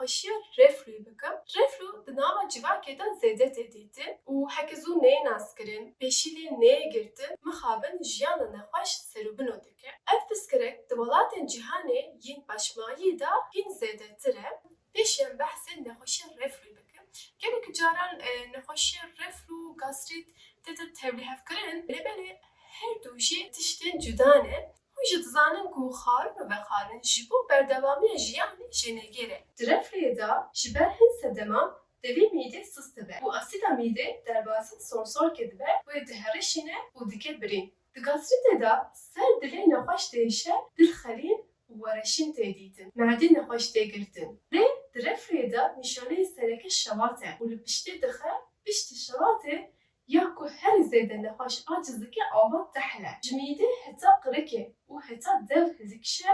nexweşiya reflûyê bikim. Reflû di nava civakê de zêde tê dîtin û heke zû neyê naskirin, pêşîlê neyê girtin, mixabin jiyana nexweş serûbino dike. Ev pirsgirêk di welatên cîhanê yên başmayî de hîn zêdetir e. Pêşiyan behsê nexweşiya reflûyê bikim. Gelekî caran nexweşiya reflû, gastrît tê tevlîhevkirin lêbelê her du jî tiştên cuda ne. Hûn jî dizanin ku xwarin û vexwarin ji bo berdewamiya jiyanê jênegêr e. Di reflûyê de ji ber hin sedeman devê mîdê sis dibe û asîda mîdê derbasîn sorsorkê dibe wê diherişîne û dike birîn. Di gastrîtê de ser dilê nexweş değişe, dil xelîn û wereşîn tê dîtin. Mehdê nexweş tê girtin. Rê di reflûyê de nîşaneyê sereke şewat e û li piştê dixe, piştî şewatê ya ku herî zêde nexweş aciz dike ava tehle. Ji mîdê heta qirikê û heta dev dikişe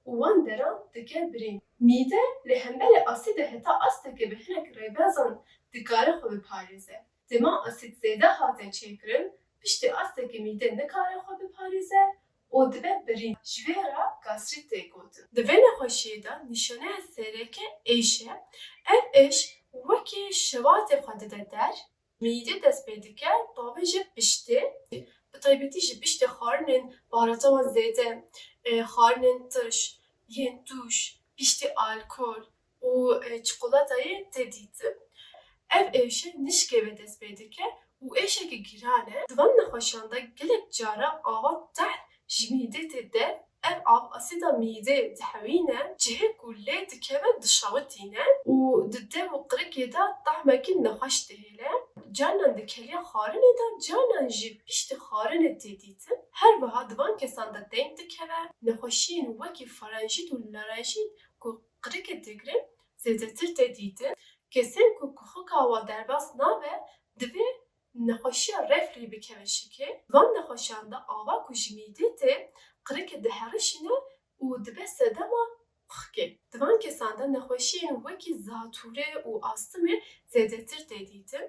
û wan deran dike birîn. Mîde li hemberê asîdê heta astekê bi hinek rêbezan dikare xwe biparêze. Dema asîd zêde hate çêkirin, piştî astekê mîde nikare xwe biparêze û dibe birîn. Ji vê re gastrît tê gotin. Di vê nexweşiyê de nîşaneya sereke êş e. Ev êş wekî şewatê xwe dide der, mîdê dest pê dike, bavê jî piştî. Bi taybetî ji piştî xwarinên baharata wan zêde, xwarinên tirş, yên tûş, piştî alkol û çikolatayê tê dîtin. Ev êşe nişkê ve dest pê dike û êşekî giran e. Di van nexweşan de gelek cara ava tehl ji mîdê tê der. Ev av asîda mîdê dihewîne, cihê ku lê dikeve dişewitîne û di dev û qirikê de tehmekî nexweş dihêle. Canan di keliya xwarinê de, canan jî piştî xwarinê tê dîtin. Her wiha di van kesan de deng dikeve, nexweşiyên wekî farenjît û larenjît ku qirikê digirin zêdetir tê dîtin. Kesên ku xika wan derbas nabe, divê nexweşiya reflûyê bikeve şikê. Van nexweşan de ava ku ji mîdê tê qirikê diherişîne û dibe sedema xikê. Di van kesan de nexweşiyên wekî zatûrê û astîmê zêdetir tê dîtin.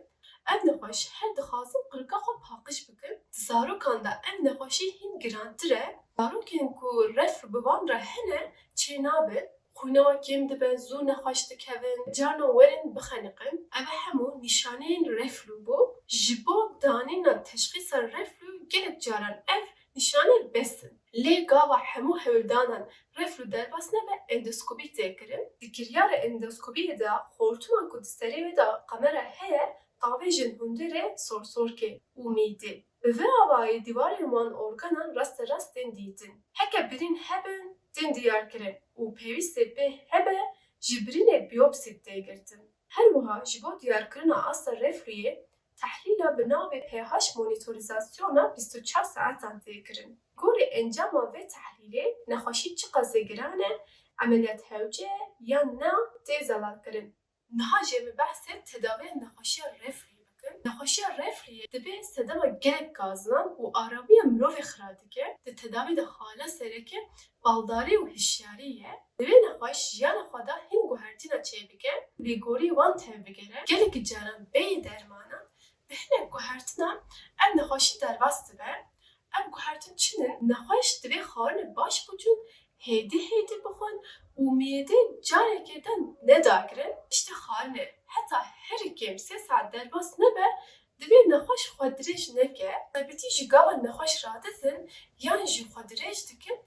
Ev nexweş her dixwazin qirika xwe paqij bikin. Di zarokan de ev nexweşî hîn girantir e. Zarokên ku reflû bi wan re hene çê nabin. Xwîna wan kêm dibe, zû nexweş dikevin, carnan werin bixeniqin. Ev hemû nîşaneyên reflû bû. Ji bo danîna teşxîsa reflû gelek caran ev nîşaneyê besin. Lê gava hemû hewildanan reflû derbas nebe endoskopî tê kirin. Di kiryara endoskopiyê de xortûman ku di serê wê de qemera heye, qavê jin hundirê sorsorkê û mîdê. Bi vê avayî dîwarên wan organan rasterast tên dîtin. Heke birîn hebin, tên diyarkirin û pêwîstê pê hebe ji birînê biyopsî tê girtin. Her wiha ji bo diyarkirina asta reflûyê tehlîla bi navê pH monîtorîzasyona 24 saetan tê kirin. Gorî encama vê tehlîlê nexweşî çi qasê giran e, emeliyat hewce ye yan na tê zelalkirin. Niha jê min behsê tedaviya nexweşiya reflûyê bikin. Nexweşiya reflûyê dibe sedema gelek gazinan û arabiya mirovê xira dike. Di tedavî de hala sereke baldarî û hişyarî ye. Divê nexweş jiyana xwe de hîn guhertîna çê bike, lêgorî wan tev bigere. Gelekî caran bêyî dermanan bi hinek guhertinan ev nexweşî derbas dibe. Ev guhertin çinin nexweş divê xwarinê baş bûcûn hêdî hêdî bixwin û mîdê carekê de nedagirin. Piştî xwarinê heta herî kêm 3 saet derbas nebe, divê nexweş xwe dirêj neke. Taybetî jî gava nexweş radizin yan jî xwe dirêj dikin,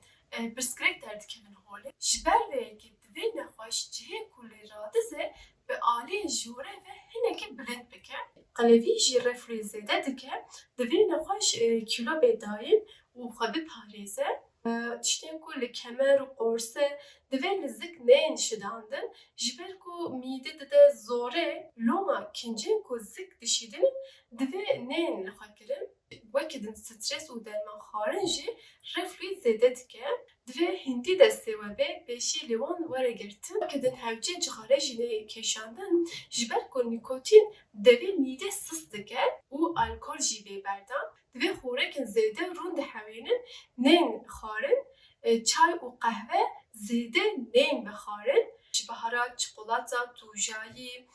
pirsgirêk derdikevin holê. Ji ber vê yekê divê nexweş cihê ku lê radiz e bi aliyên jûre ve hinekî bilind bike. Qelevî jî reflûyê zêde dike, divê nexweş kîlo bêdayîn û xwe biparêze. Tiştên ku li kemer û qorsê divê li zik neyên şidandin, ji ber ku mîdê dide zorê, loma kincên ku zik dişîdin divê neyên li xwe kirin. Wekî din stres û derman xwarin jî reflûyê zêde dike. Divê hîndî destê we bê pêşî li wan were girtin. Wekî din hewcê cixarê jî lê kêşandin, ji ber ku nîkotîn devê mîdê sis dike û alkol jî bê berdan. Divê xorekên zêde rûn dihewînin neyên xwarin, çay û qehve zêde neyên bixwarin. Ji biharat çikolata, tûjayî,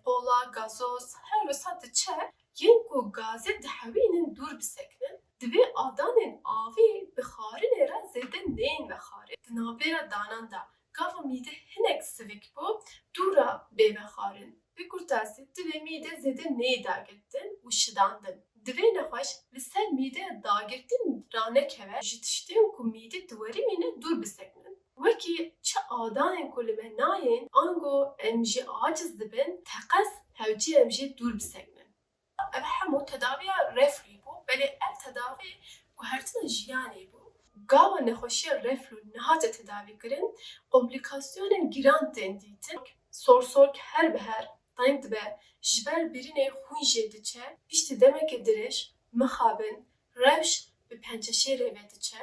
qola, gazoz her wisa diçe, yên ku gazê dihewînin dûr bisekinin. Divê adanên avî bi xwarinê re zêde neyên vexwarin. Di navbêra danan de gava mîdê hinek sivik bû, dûr bêvexwarin. Bi kurtasî divê mîde zêde neyê dagirtin û şidandin. Divê nexweş li ser mîdeya dagirtin ranekeve ji tiştên ku mîde diwerî mîne dûr bisekinin. Wekî çi adanên ku li me nayên ango em jî aciz dibin teqes hewcî em jê dûr bisekinin. Ev hemû tedaviya reflûyê bû, belê ev tedavî guhertina jiyanê bû. Gava nexweşiya reflû nihate tedavîkirin, komplîkasyonên giran tên dîtin. Sorsork her bi her teng dibe, ji ber birînê xwîn jê diçe, piştî demeke dirêj mixabin, rewş bi penceşêrê ve diçe.